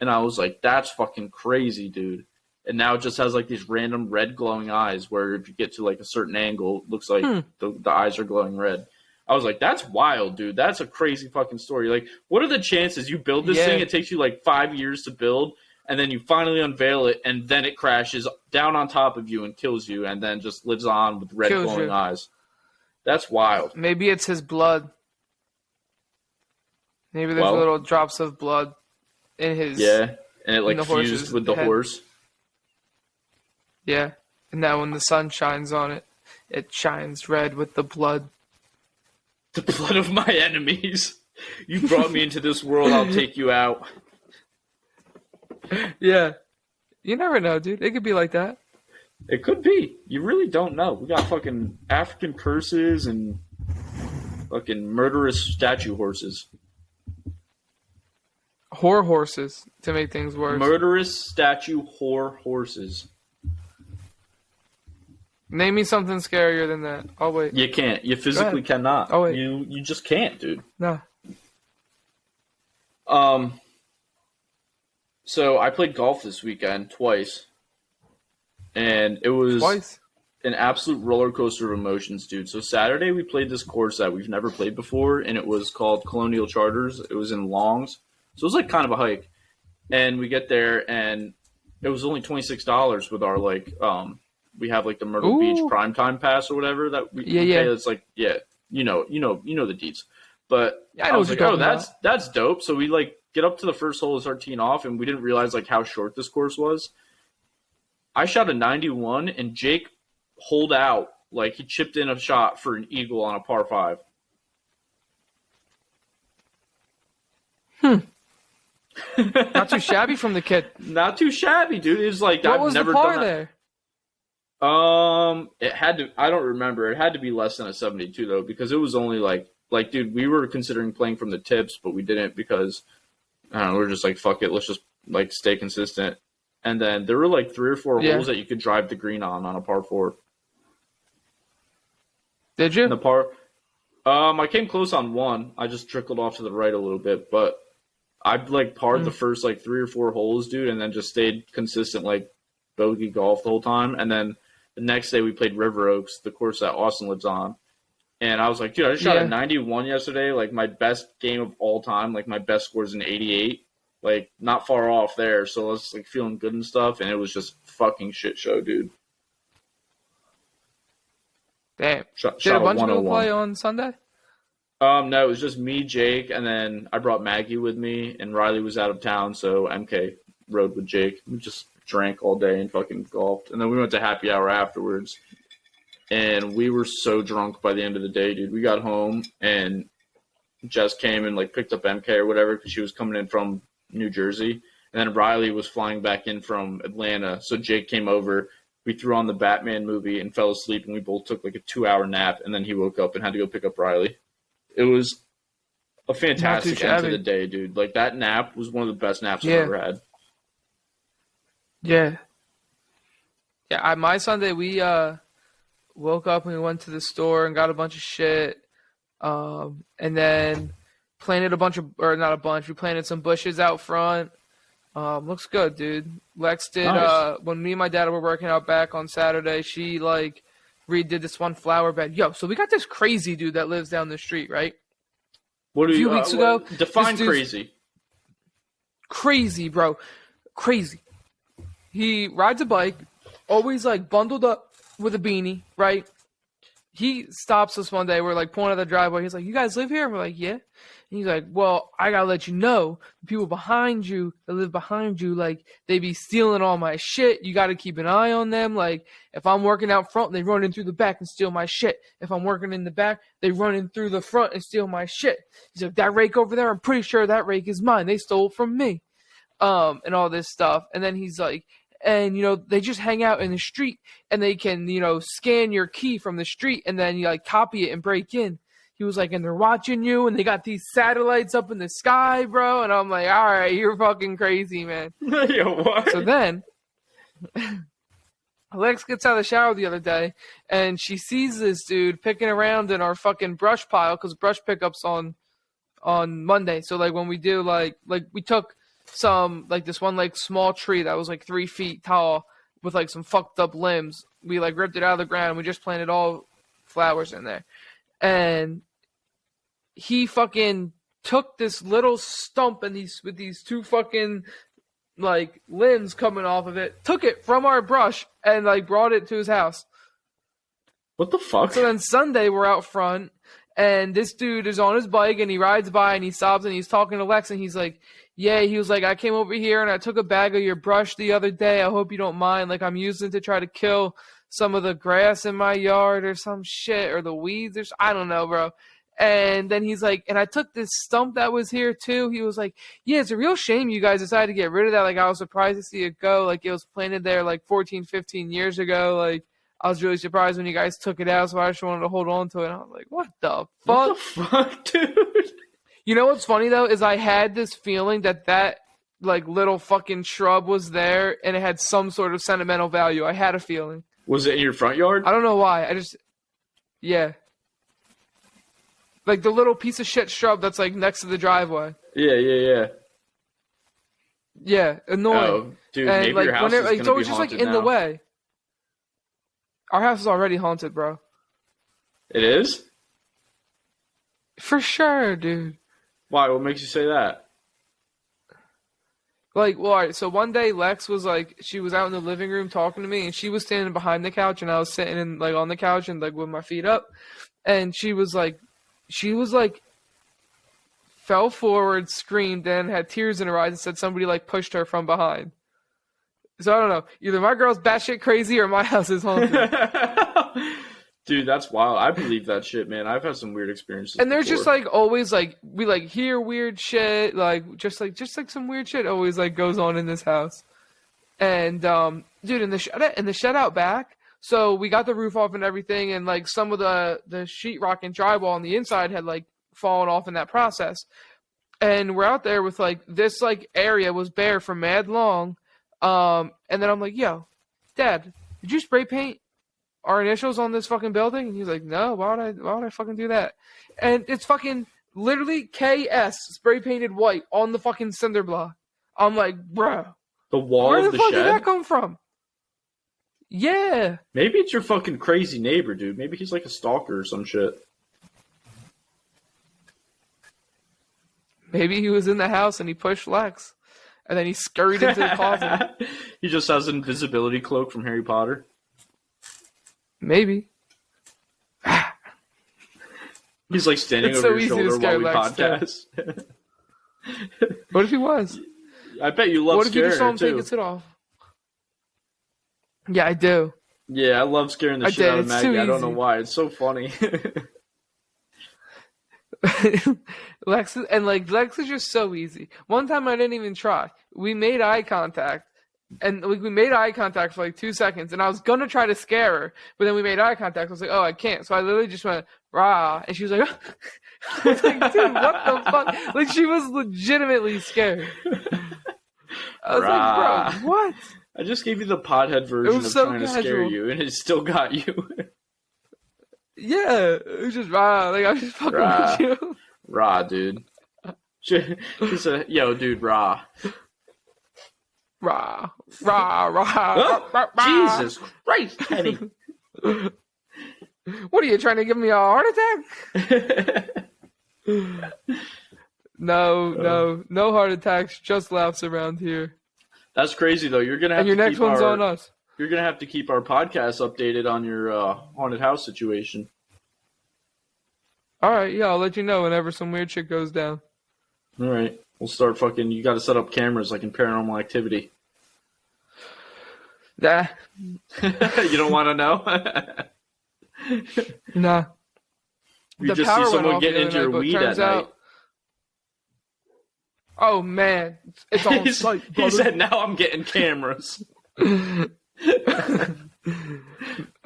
And I was like, that's fucking crazy, dude. And now it just has like these random red glowing eyes where if you get to like a certain angle, it looks like the eyes are glowing red. I was like, that's wild, dude. That's a crazy fucking story. Like, what are the chances you build this thing? It takes you like 5 years to build, and then you finally unveil it, and then it crashes down on top of you and kills you, and then just lives on with red glowing eyes. That's wild. Maybe it's his blood. Maybe there's little drops of blood in his. Yeah, and it like fused with the horse. Yeah. And now when the sun shines on it, it shines red with the blood. The blood of my enemies. You brought me into this world, I'll take you out. Yeah. You never know, dude. It could be like that. It could be. You really don't know. We got fucking African curses and fucking murderous statue horses. Whore horses, to make things worse. Murderous statue whore horses. Name me something scarier than that. I'll wait. You can't. You physically cannot. Oh, wait. You just can't, dude. No. So I played golf this weekend twice. And it was an absolute roller coaster of emotions, dude. So Saturday we played this course that we've never played before, and it was called Colonial Charters. It was in Longs. So it was like kind of a hike. And we get there, and it was only $26 with our, like, we have, like, the Myrtle Beach Primetime Pass or whatever that we pay. It's like, yeah, you know the deeds. But yeah, I was like, oh, that's dope. So we, like, get up to the first hole to start teeing off, and we didn't realize, like, how short this course was. I shot a 91, and Jake holed out. Like, he chipped in a shot for an eagle on a par 5. Not too shabby from the kid. Not too shabby, dude. It was like, what was never the par done there? It had to, I don't remember. It had to be less than a 72, though, because it was only like, dude, we were considering playing from the tips, but we didn't because, I don't know, we were just like, fuck it, let's just, like, stay consistent. And then there were like 3 or 4 holes that you could drive the green on a par 4. Did you? And the par, I came close on one. I just trickled off to the right a little bit, but I like parred the first like 3 or 4 holes, dude, and then just stayed consistent like bogey golf the whole time. And then the next day we played River Oaks, the course that Austin lives on. And I was like, dude, I just shot a 91 yesterday, like my best game of all time. Like my best score is an 88. Like, not far off there, so I was, like, feeling good and stuff, and it was just fucking shit show, dude. Damn. Did a bunch of people play on Sunday? No, it was just me, Jake, and then I brought Maggie with me, and Riley was out of town, so MK rode with Jake. We just drank all day and fucking golfed. And then we went to happy hour afterwards, and we were so drunk by the end of the day, dude. We got home, and Jess came and, like, picked up MK or whatever, because she was coming in from New Jersey, and then Riley was flying back in from Atlanta, so Jake came over. We threw on the Batman movie and fell asleep, and we both took like a 2-hour nap, and then he woke up and had to go pick up Riley. It was a fantastic end to the day, dude. Like, that nap was one of the best naps I've ever had. Yeah. My Sunday, we woke up and we went to the store and got a bunch of shit, and then planted we planted some bushes out front. Looks good, dude. Lex did, nice. When me and my dad were working out back on Saturday, she, like, redid this one flower bed. Yo, so we got this crazy dude that lives down the street, right? A few weeks ago. Define crazy. Crazy, bro. Crazy. He rides a bike, always, like, bundled up with a beanie, right? He stops us one day. We're, like, pulling out the driveway. He's like, you guys live here? And we're like, yeah. And he's like, well, I gotta let you know, the people behind you that live behind you, like, they be stealing all my shit. You gotta keep an eye on them. Like, if I'm working out front, they run in through the back and steal my shit. If I'm working in the back, they run in through the front and steal my shit. He's like, that rake over there, I'm pretty sure that rake is mine. They stole it from me. And all this stuff. And then he's like, and, you know, they just hang out in the street and they can, you know, scan your key from the street and then you, like, copy it and break in. He was like, and they're watching you, and they got these satellites up in the sky, bro. And I'm like, all right, you're fucking crazy, man. Yo, what? So then, Alex gets out of the shower the other day, and she sees this dude picking around in our fucking brush pile, because brush pickup's on Monday. So, like, when we do, like we took some, like, this one, like, small tree that was, like, 3 feet tall with, like, some fucked up limbs. We, like, ripped it out of the ground, and we just planted all flowers in there. And he fucking took this little stump and with these 2 fucking, like, limbs coming off of it, took it from our brush and, like, brought it to his house. What the fuck? So then Sunday we're out front And this dude is on his bike and he rides by and he stops and he's talking to Lex and he's like, yeah, he was like, I came over here and I took a bag of your brush the other day. I hope you don't mind. Like, I'm using it to try to kill some of the grass in my yard or some shit, or the weeds or I don't know, bro. And then he's like, and I took this stump that was here too. He was like, yeah, it's a real shame you guys decided to get rid of that. Like, I was surprised to see it go. Like, it was planted there like 14, 15 years ago. Like, I was really surprised when you guys took it out, so I just wanted to hold on to it. And I was like, what the fuck? What the fuck, dude? You know what's funny, though, is I had this feeling that like, little fucking shrub was there, and it had some sort of sentimental value. I had a feeling. Was it in your front yard? I don't know why. Yeah. Like, the little piece of shit shrub that's, like, next to the driveway. Yeah. Yeah, annoying. Oh, dude, and, maybe like, your house is going to be always just, like, in now. the way. Our house is already haunted, bro. It is? For sure, dude. Why? What makes you say that? Like, well, all right, so one day Lex was like, she was out in the living room talking to me, and she was standing behind the couch, and I was sitting in, like, on the couch and, like, with my feet up, and she was like, fell forward, screamed, and had tears in her eyes and said somebody, like, pushed her from behind. So I don't know. Either my girl's batshit crazy or my house is haunted. Dude, that's wild. I believe that shit, man. I've had some weird experiences. And there's before. just like always like we like hear weird shit, like just like some weird shit always like goes on in this house. And dude, in the shed out back, so we got the roof off and everything, and like some of the sheetrock and drywall on the inside had like fallen off in that process. And we're out there with like this like area was bare for mad long. And then I'm like, yo, Dad, did you spray paint our initials on this fucking building? And he's like, no, why would I fucking do that? And it's fucking literally KS spray painted white on the fucking cinder block. I'm like, bro, the wall where of the the fuck shed? did that come from? Yeah. Maybe it's your fucking crazy neighbor, dude. Maybe he's like a stalker or some shit. Maybe he was in the house and he pushed Lex. And then he scurried into the closet. He just has an invisibility cloak from Harry Potter. Maybe. He's like standing It's over so your easy to shoulder scare while we Lex, podcast. What if he was? I bet you love What if you scaring just saw her him take too. his hood off? Yeah, I do. Yeah, I love scaring the shit out of Maggie. I don't know why. It's so funny. Lex is just so easy. One time I didn't even try. We made eye contact, and we made eye contact for like 2 seconds, and I was gonna try to scare her, but then we made eye contact. I was like, oh, I can't. So I literally just went rah, and she was like, I was like, dude, what the fuck? Like she was legitimately scared. I was like, bro, what? I just gave you the pothead version of so trying to scare casual. you, and it still got you. Yeah, it was just rah. Like I was just fucking Rah. with you. Rah, dude. She said, yo, dude, rah. Rah, rah, rah, Oh, rah, rah. Jesus Christ, Kenny. What are you trying to give me a heart attack? No heart attacks, just laughs around here. That's crazy, though. You're gonna have And your to next keep one's on us. You're gonna have to keep our podcast updated on your haunted house situation. All right, yeah, I'll let you know whenever some weird shit goes down. All right, we'll start fucking. You got to set up cameras like in Paranormal Activity. Nah. You don't want to know? Nah. You The just power see went someone off getting the into other your night, but weed at turns night. out- Oh man, it's on site, He brother. said, "Now I'm getting cameras." I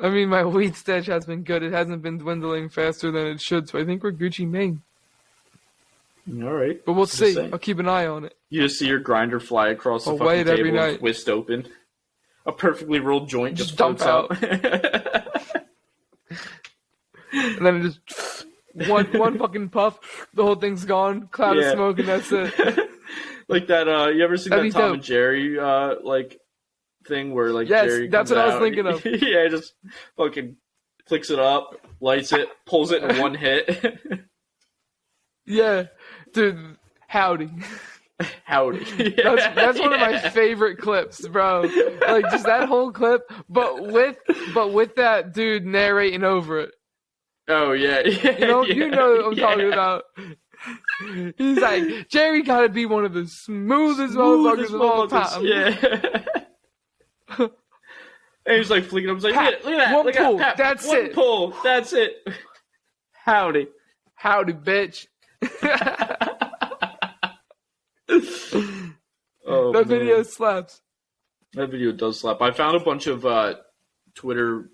mean, my weed stash has been good. It hasn't been dwindling faster than it should, so I think we're Gucci Mane. All right, But we'll Just see. saying. I'll keep an eye on it. You just see your grinder fly across the I'll fucking wait every table and night. twist open. A perfectly rolled joint just Dump floats out. And then it just one fucking puff, the whole thing's gone, cloud Yeah. of smoke, and that's it. Like that. You ever seen That'd that be Tom dope. and Jerry like thing where like Yes, Jerry that's comes what I was out, thinking of. Yeah, just fucking flicks it up, lights it, pulls it in one hit. Yeah, dude, howdy. Howdy. That's one of my favorite clips, bro. Like just that whole clip, but with that dude narrating over it. Oh yeah, yeah, You know what I'm yeah. talking about. He's like, Jerry gotta be one of the smoothest motherfuckers of all time. Yeah. And he's like flicking up. He's like, Pat, look at that. one Look pull, at that. Pat. that's One it. pull. That's it. Howdy. Howdy, bitch. Oh, that video slaps. That video does slap. I found a bunch of Twitter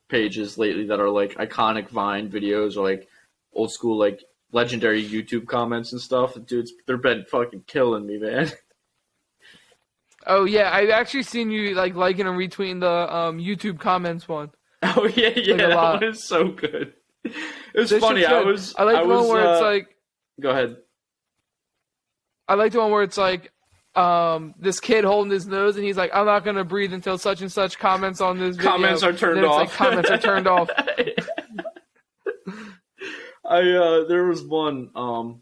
pages lately that are like iconic Vine videos or like old school like legendary YouTube comments and stuff. Dude, they're been fucking killing me, man. Oh yeah, I've actually seen you like liking and retweeting the YouTube comments one. Oh yeah, like, that one is so good. It was this funny. I like the one where it's like. Go ahead. I like the one where it's like, this kid holding his nose and he's like, I'm not gonna breathe until such and such comments on this video. Comments are turned off. Like, comments are turned off. There was one.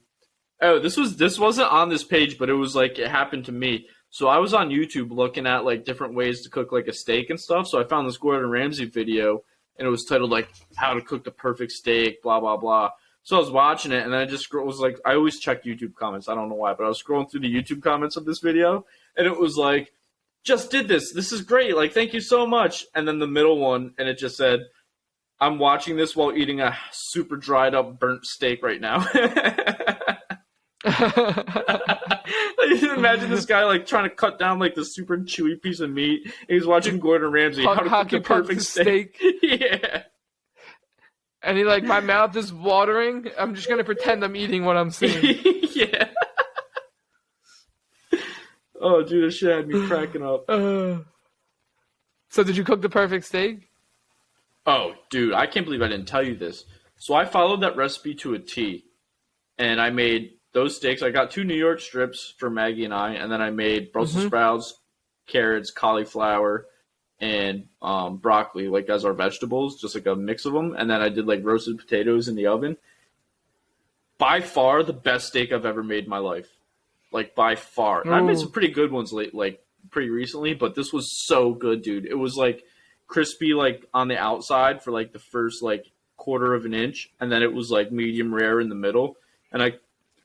This wasn't on this page, but it was like it happened to me. So I was on YouTube looking at like different ways to cook like a steak and stuff. So I found this Gordon Ramsay video, and it was titled like "How to Cook the Perfect Steak," blah blah blah. So I was watching it, and then I just was like, I always check YouTube comments. I don't know why, but I was scrolling through the YouTube comments of this video, and it was like, "Just did this. This is great. Like, thank you so much." And then the middle one, and it just said, "I'm watching this while eating a super dried up burnt steak right now." Imagine this guy like trying to cut down like the super chewy piece of meat. And he's watching Gordon Ramsay how to cook the perfect steak. Yeah. And he like, my mouth is watering. I'm just gonna pretend I'm eating what I'm seeing. Yeah. Oh, dude, this shit had me cracking up. So did you cook the perfect steak? Oh, dude, I can't believe I didn't tell you this. So I followed that recipe to a T, and I made those steaks. I got 2 New York strips for Maggie and I, and then I made Brussels sprouts, carrots, cauliflower, and broccoli, like as our vegetables, just like a mix of them. And then I did like roasted potatoes in the oven. By far the best steak I've ever made in my life. Like by far. I made some pretty good ones like pretty recently, but this was so good, dude. It was like crispy like on the outside for like the first like quarter of an inch, and then it was like medium rare in the middle. And I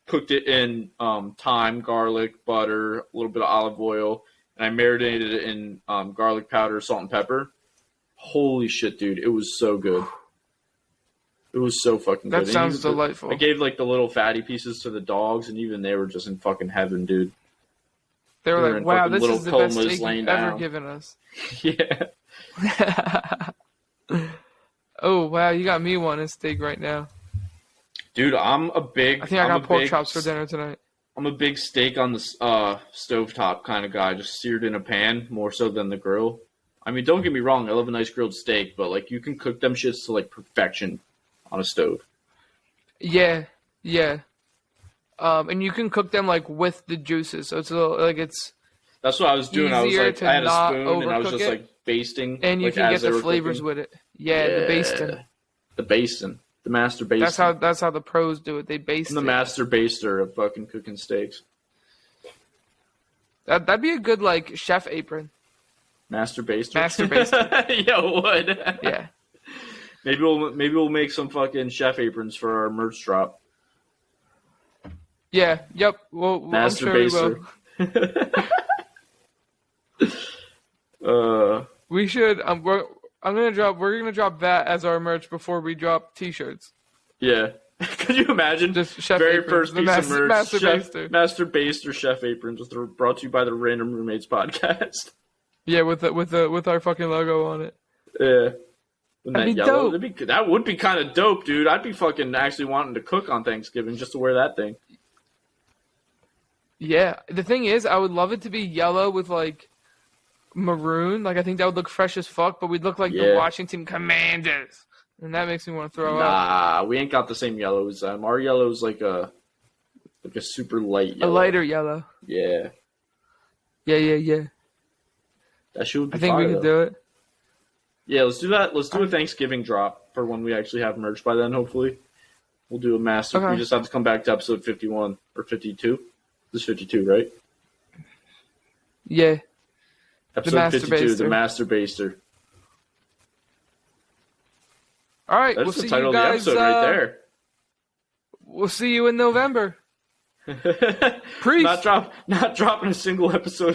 cooked it in thyme, garlic, butter, a little bit of olive oil, and I marinated it in garlic powder, salt, and pepper. Holy shit, dude. It was so good. It was so fucking good. That sounds delightful. I gave like the little fatty pieces to the dogs, and even they were just in fucking heaven, dude. They were like, wow, this is the best steak you've ever given us. Yeah. Oh, wow, you got me wanting steak right now. Dude, I think I got pork chops for dinner tonight. I'm a big steak on the stovetop kind of guy, just seared in a pan, more so than the grill. I mean, don't get me wrong, I love a nice grilled steak, but like you can cook them shits to like perfection on a stove. Yeah. And you can cook them like with the juices, so it's a little, like it's. That's what I was doing. I was like, I had a spoon and I was just like basting, and you like, can get the flavors with it. Yeah, the basting. The basting. The master baster. That's how the pros do it. They baste I'm the master baster of fucking cooking steaks. That'd be a good like chef apron. Master baster. Master baster. Yeah, it would. Yeah. Maybe we'll make some fucking chef aprons for our merch drop. Yeah. Yep. Well, master I'm sure baster. We should. We're gonna drop that as our merch before we drop T-shirts. Yeah. Could you imagine? Just chef very aprons, first piece of merch. Master Baster chef aprons, brought to you by the Random Roommates podcast. Yeah, with our fucking logo on it. Yeah. That'd be dope. That would be kind of dope, dude. I'd be fucking actually wanting to cook on Thanksgiving just to wear that thing. Yeah. The thing is, I would love it to be yellow with like maroon. Like I think that would look fresh as fuck, but we'd look like the Washington Commanders. And that makes me want to throw up. Nah, we ain't got the same yellows. Our yellow's like a super light yellow. A lighter yellow. Yeah. Yeah. That shit would be I think fire, we could do it. Yeah, let's do that. Let's do a Thanksgiving drop for when we actually have merch by then, hopefully. We'll do a master. Okay. We just have to come back to episode 51 or 52. This is 52, right? Yeah. Episode 52, the Master Baster. All right, That's the title of the episode right there. We'll see you in November. Not dropping a single episode